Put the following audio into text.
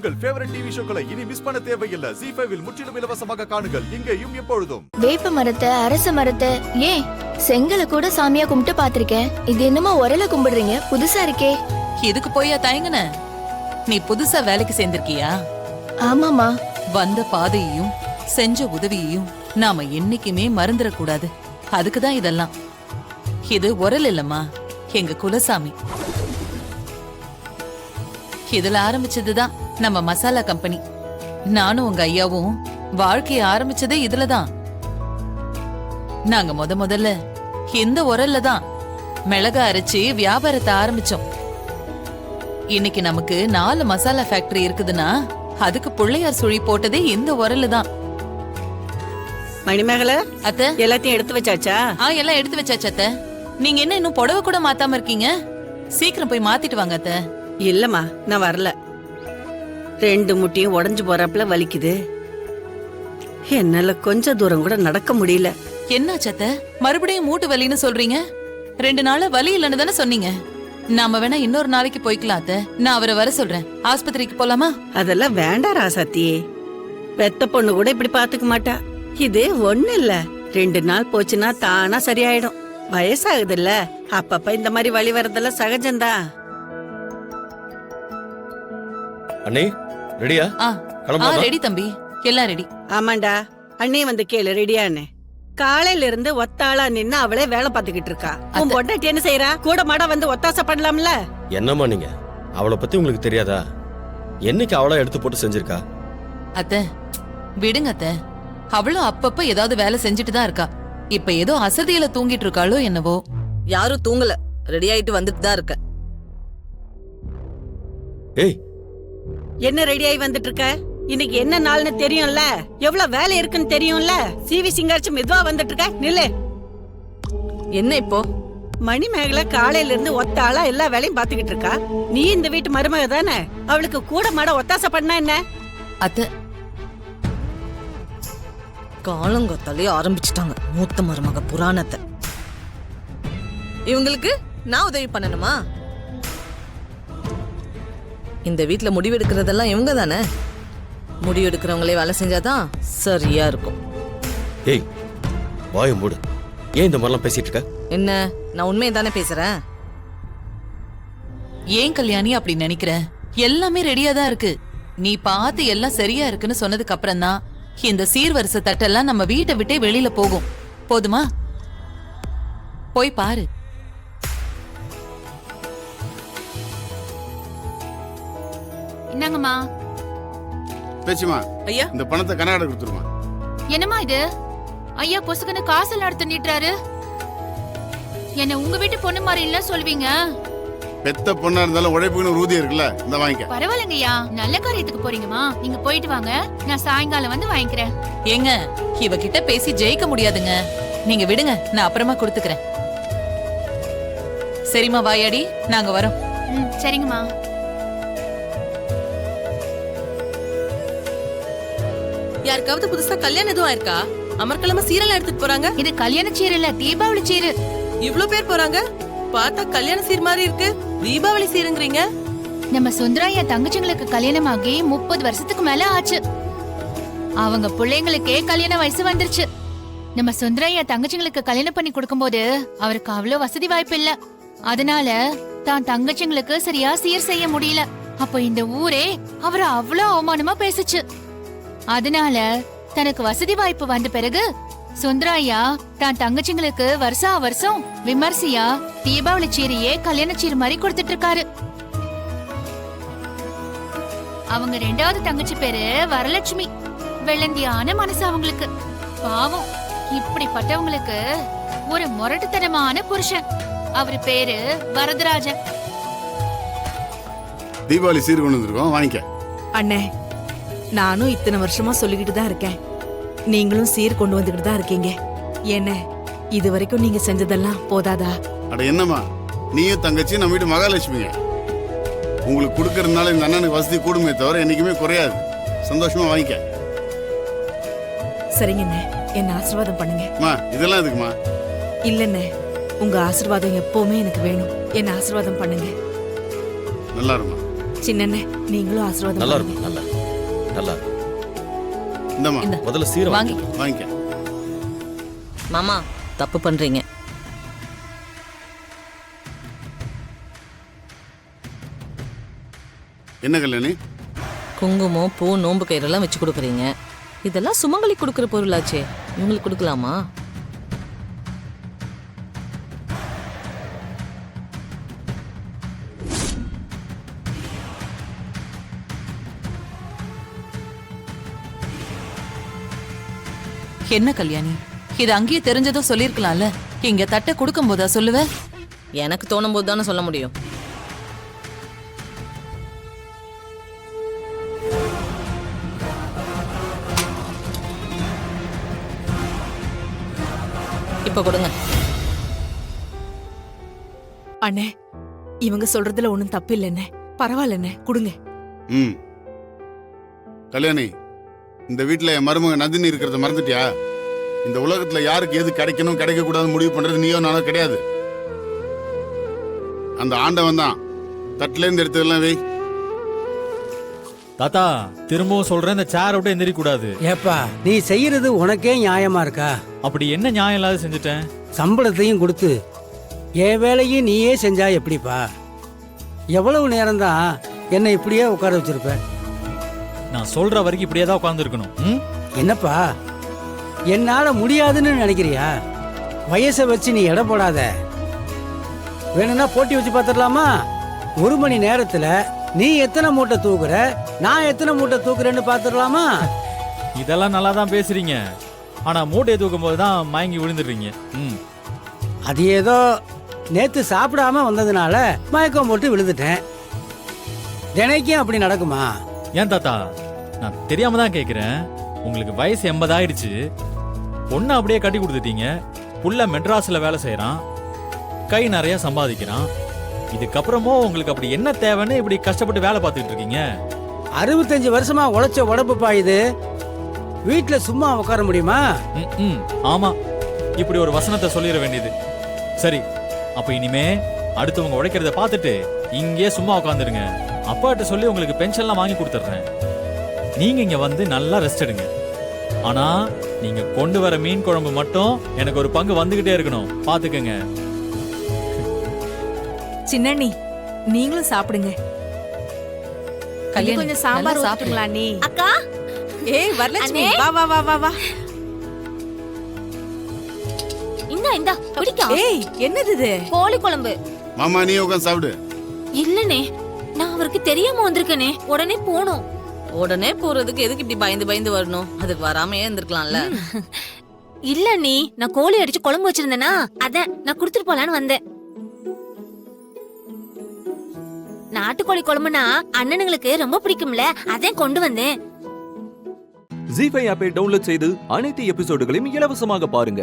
உங்கள் favourite TV ஷோக்களை இனி miss பண்ண தேவையில்லை. ZEE5 இல் முற்றிலும் இலவசமாக காணுங்கள். இங்கேயும் எப்பொழுதும். வேப்ப மரத்தை, அரச மரத்தை, ஏன் செங்கலை கூட சாமியா கும்பிட்டு பாத்திருக்கேன். இது என்னமோ உரல கும்பிடுறீங்க, புதுசா இருக்கே. இதுக்கு போயா தயங்குன? நீ புதுசா வேலைக்கு சேர்ந்திருக்கியா? ஆமாமா. வந்த பாதையையும் செஞ்ச உதவியையும் நாம என்னைக்குமே மறந்துடக்கூடாது. அதுக்குதான் இதெல்லாம். இது உரல் இல்லம்மா, எங்க குலசாமி. இதுல ஆரம்பிச்சதுதான் நம்ம மசாலா கம்பெனி. நானும் உங்க ஐயாவும் வாழ்க்கைய ஆரம்பிச்சதே இதுலதான். நாங்க முதல்ல இந்த உரல்ல தான் மிளகா அரைச்சு வியாபாரத்தை ஆரம்பிச்சோம். இன்னைக்கு நமக்கு 4 மசாலா ஃபேக்டரி இருக்குதுன்னா அதுக்கு பிள்ளையார் சுழி போட்டதே இந்த உரல்ல தான். மணிமேகலை, அத்தை எல்லாத்தையும் எடுத்து வச்சாச்சா? எல்லாம் எடுத்து வச்சாச்சு அத்தை. நீங்க என்ன இன்னும் புடவை கூட மாத்தாம இருக்கீங்க? சீக்கிரம் போய் மாத்திட்டு வாங்க அத்தை. இல்லம்மா, நான் வரல. 2 முட்டியும் உடஞ்சு போறப்பல வலிக்குது. என்னால கொஞ்ச தூரம் கூட நடக்க முடியல. என்னாச்சு அத்தை? மறுபடியும் மூட்டு வலின்னு சொல்றீங்க? 2 நாளா வலி இல்லைன்னு தானே சொன்னீங்க. நாம வேணா இன்னொரு நாளைக்கு போய்க்கலாம் அத்தை. நான் அவரை வர சொல்றேன். ஆஸ்பத்திரிக்கு போலாமா? அதெல்லாம் வேண்டாம் ராசாத்தி. பெத்த பொண்ணு கூட இப்படி பாத்துக்க மாட்டா. இது ஒண்ணு இல்ல, 2 நாள் போச்சுன்னா தானா சரியாயிடும். வயசாகுது இல்ல, அப்பப்ப இந்த மாதிரி வலி வர்றதெல்லாம் சகஜம்தான். அண்ணே ரெடியா? ரெடி தம்பி, எல்லாம் ரெடி. ஆமாண்டா, அண்ணே வந்து கேளு ரெடியான்னு. காலையில இருந்து ஒத்தாளா நின்னு அவளே வேலை பார்த்துக்கிட்டு இருக்கா. உன் பொண்டாட்டி என்ன செய்யறா? கூட மாட வந்து ஒத்தாசை பண்ணலாம்ல. என்னம்மா நீங்க, அவளை பத்தி உங்களுக்கு தெரியாதா? என்னைக்கு அவளா எடுத்து போட்டு செஞ்சிருக்கா? அத்தை விடுங்க அத்தை. அவளும் அப்பப்ப ஏதாவது வேலை செஞ்சுட்டு தான் இருக்கா. இப்ப ஏதோ அசதியில தூங்கிட்டு இருக்காளோ என்னவோ. யாரும் தூங்கல, ரெடி ஆயிட்டு வந்துட்டு தான் இருக்க. ஏய், என்ன ரெடி ஆகி வந்துட்டு இருக்க? இன்னைக்கு என்ன நாள்னு தெரியும்ல, எவ்வளவு வேலை இருக்குன்னு தெரியும்ல. சிவி சிங்காரிச்சு மெதுவா வந்துட்டு இருக்க, நில்லு. என்ன இப்போ? மணிமேகலை காலையில இருந்து ஒத்தாளா எல்லா வேலையும் பாத்துக்கிட்டு இருக்கா. நீ இந்த வீட்டு மருமக தானே, அவளுக்கு கூட மாட ஒத்தாசை பண்ணா என்ன? அத்தை காலங்கத்தாலே ஆரம்பிச்சுட்டாங்க மூத்த மருமக புராணத்தை. இவங்களுக்கு நான் உதவி பண்ணணுமா? இந்த வீட்டுல முடிவெடுக்கிறதெல்லாம் இவங்க தானே. முடிவெடுக்கிறவங்களே வேலை செஞ்சாதான் சரியா இருக்கும். ஏய் வாயை மூடு. ஏன் இந்த மாதிரிலாம் பேசிட்டு இருக்க? என்ன, நான் உண்மையை தானே பேசுறேன். ஏன் கல்யாணி அப்படி நினைக்கிற? எல்லாமே ரெடியா தான் இருக்கு. நீ பார்த்து எல்லாம் சரியா இருக்குன்னு சொன்னதுக்கு அப்புறம் தான் இந்த சீர்வரிசை தட்டெல்லாம் நம்ம வீட்டை விட்டே வெளியில போகும். போதுமா? போய் பாரு. என்னங்கம்மா? பேச்சுமா, ஐயா இந்த பணத்தை கனகாட கொடுத்துருமா. என்னம்மா இது? ஐயா பொசுக்குன்னு காசெல்லாம் எடுத்து நீட்டுறாரு. என்ன உங்க வீட்டு பொண்ணு மாதிரி இல்ல சொல்வீங்க? பெத்த பொண்ணா இருந்தாலும் உழைப்புன்னு ஒரு ஊதியம் இருக்குல்ல, இந்த வாங்கிக்க. பரவாயில்லைங்கய்யா, நல்ல காரியத்துக்கு போறீங்கம்மா. நீங்க போயிட்டு வாங்க, நான் சாயங்காலம் வந்து வாங்கிக்கிறேன். ஏங்க, இவகிட்ட பேசி ஜெயிக்க முடியாதுங்க. நீங்க விடுங்க, நான் அப்புறமா கொடுத்துக்கிறேன். சரிம்மா வாயாடி, நாங்க வரோம். சரிங்கம்மா. யாருக்காவது புதுசா கல்யாணம் எதுவும் ஆயிருக்கா? அமர்க்கலமா சீரெல்லாம் எடுத்துட்டு போறாங்க. இது கல்யாண சீர் இல்ல, தீபாவளி சீரு. இவ்ளோ பேர் போறாங்க, பார்த்தா கல்யாண சீர் மாதிரி இருக்கு. தீபாவளி சீருங்கறீங்க? நம்ம சுந்தராயா தங்கச்சிங்களுக்கு கல்யாணம் ஆகி 30 வருஷத்துக்கு மேல ஆச்சு. அவங்க பிள்ளைங்களுக்கே கல்யாண வயசு வந்துருச்சு. நம்ம சுந்தராயா தங்கச்சிங்களுக்கு கல்யாணம் பண்ணி கொடுக்கும்போது அவருக்கு அவ்வளவு வசதி வாய்ப்பு இல்ல. அதனால தான் தங்கச்சிங்களுக்கு சரியா சீர் செய்ய முடியல. அப்ப இந்த ஊரே அவரை அவ்வளவு அவமானமா பேசுச்சு. அதனால தனக்கு வசதி வாய்ப்பு வந்த பிறகு சுந்தராயா தான் தங்கச்சிங்களுக்கு வருஷா வருஷம் விமர்சையா தீபாவளி சீரையே கல்யாண சீர் மாதிரி கொடுத்துட்டு இருக்காரு. அவங்க 2வது தங்கச்சி பேரு வரலட்சுமி. வெள்ளந்தியான மனசு அவங்களுக்கு. பாவம், இப்படிப்பட்டவங்களுக்கு ஒரு முரட்டுத்தனமான புருஷன். அவரு பேரு வரதராஜன். தீபாவளி சீர் கொண்டு வந்திருக்கோம், வாங்கிக்க. அண்ணே, நானும் இத்தனை வருஷமா சொல்லிக்கிட்டு தான் இருக்கேன். நீங்களும் சீர் கொண்டு வந்துகிட்டு தான் இருக்கீங்க. என்ன, இது வரைக்கும் நீங்க செஞ்சதெல்லாம் போதாதா? அட என்னம்மா, நீயும் தங்கச்சி நம்ம வீட்டு மகாலட்சுமிங்க. உங்களுக்கு கொடுக்கறதுனால இந்த அண்ணனுக்கு வசதி கூடுமே தவிர என்னைக்குமே குறையாது. சந்தோஷமா வாங்கிக்க. சரிங்கண்ணே, என்ன ஆசீர்வாதம் பண்ணுங்க. இதெல்லாம் எதுக்குமா? இல்லண்ணே, உங்க ஆசீர்வாதம் எப்பவுமே எனக்கு வேணும். என்ன ஆசீர்வாதம் பண்ணுங்க. நல்லா இருமா. சின்னண்ணே நீங்களும் ஆசீர்வாதம் நல்லா பண்ணுங்க. இருக்கும், நல்லா இருக்கும், நல்லா இருக்கும். இந்தம்மா இந்த முதல்ல சீரை வாங்கி வாங்கி வாங்கிக்க. மாமா தப்பு பண்றீங்க. என்ன கல்யாணி? குங்குமம் பூ நோன்பு கயிறெல்லாம் வச்சு கொடுக்குறீங்க. இதெல்லாம் சுமங்கலி கொடுக்குற பொருளாச்சே, இவங்களுக்கு கொடுக்கலாமா? என்ன கல்யாணி, இது அங்கேயே தெரிஞ்சதோ சொல்லிருக்கலாம்ல. இங்க தட்டை கொடுக்கும் போதா சொல்லுவ? எனக்கு தோணும் போது தானே சொல்ல முடியும். இப்ப கொடுங்க. அண்ணே இவங்க சொல்றதுல ஒண்ணும் தப்பு இல்லைண்ணே. பரவாயில்லண்ணே, கொடுங்க. ம். கல்யாணி, இந்த வீட்டுல என் மருமக நந்தினி இருக்கிறத மறந்துட்டியா? இந்த உலகத்துல யாருக்கு எது கிடைக்கணும் கிடைக்க கூடாதுன்னு முடிவு பண்றது நீயோ நானோ கிடையாது. அந்த ஆண்டவன் தான். தட்டுல இருந்து எடுத்ததெல்லாம் வை. தாத்தா திரும்பவும் சொல்றேன், இந்த சேர் விட்டு எந்திரிக்க கூடாது. ஏப்பா நீ செய்யறது உனக்கே நியாயமா இருக்கா? அப்படி என்ன நியாயம் இல்லாத செஞ்சுட்டேன்? சம்பளத்தையும் கொடுத்து என் வேலையும் நீயே செஞ்சா எப்படிப்பா? எவ்வளவு நேரம்தான் என்னை இப்படியே உட்கார வச்சிருப்ப? நான் சொல்ற வரைக்கும் இப்படியே தான் உட்கார்ந்து இருக்கணும். என்னப்பா என்னால முடியாதுன்னு நினைக்கிறியா? வயசை வச்சு நீ எடை போடாத. வேணும்னா போட்டி வச்சு பார்த்துடலாமா? 1 மணி நேரத்துல நீ எத்தனை மூட்டை தூக்குற, நான் எத்தனை மூட்டை தூக்குறேன்னு பார்த்துடலாமா? இதெல்லாம் நல்லா தான் பேசுறீங்க, ஆனா மூட்டையை தூக்கும் போது தான் மயங்கி விழுந்துடுறீங்க. அது ஏதோ நேத்து சாப்பிடாம வந்ததுனால மயக்கம் போட்டு விழுந்துட்டேன். தினைக்கும் அப்படி நடக்குமா? ஏன் தாத்தா, நான் தெரியாம தான் கேக்குறேன். உங்களுக்கு வயசு 80 ஆயிடுச்சு, பொண்ணை அப்படியே கட்டி கொடுத்துட்டீங்க. புள்ள மெட்ராஸ்ல வேலை செய்யறான், கை நிறைய சம்பாதிக்கிறான். இதுக்கப்புறமும் உங்களுக்கு அப்படி என்ன தேவைன்னு இப்படி கஷ்டப்பட்டு வேலை பார்த்துட்டு இருக்கீங்க? 65 வருஷமா உழைச்ச உடம்புப்பா இது. வீட்டுல சும்மா உட்கார முடியுமா? ஆமா, இப்படி ஒரு வசனத்தை சொல்லிட வேண்டியது. சரி, அப்ப இனிமே அடுத்தவங்க உழைக்கிறத பார்த்துட்டு இங்கே சும்மா உட்காந்துருங்க. அப்பாட்ட சொல்லி உங்களுக்கு பென்ஷன்லாம் வாங்கி கொடுத்துட்றேன். நீங்க இங்க வந்து நல்லா ரெஸ்ட் எடுங்க. ஆனா நீங்க கொண்டு வர மீன் குழம்பு மட்டும் எனக்கு ஒரு பங்கு வந்துகிட்டே இருக்கணும், பாத்துக்கங்க. சின்னண்ணி நீங்களும் சாப்பிடுங்க. கல்யாணி, கொஞ்சம் சாம்பார் நல்லா சாப்பிடுங்களா நீ? அக்கா ஏய் வரலட்சுமி, வா வா வா வா வா. இந்தா பிடிக்கும். ஏய் என்னது இது? கோழி குழம்பு. மாமா நீ உட்காந்து சாப்பிடு. இல்லனே, நான் அவருக்கு தெரியாம வந்திருக்கனே. உடனே போணும். உடனே போறதுக்கு எதுக்கு இப்படி பயந்து பயந்து வரணும்? அதுக்கு வராமையே இருந்திருக்கலாம்ல. இல்ல நீ, நான் கோழி அடிச்சு குழம்பு வச்சிருந்தேனா, அத நான் குடுத்துட்டு போலான்னு வந்தேன். நாட்டுக்கோழி குழம்புனா அண்ணனுங்களுக்கு ரொம்ப பிடிக்கும்ல, அதான் கொண்டு வந்தேன். ஜீ5 ஆப்பை டவுன்லோட் செய்து அனைத்து எபிசோடுகளையும் இலவசமாக பாருங்க.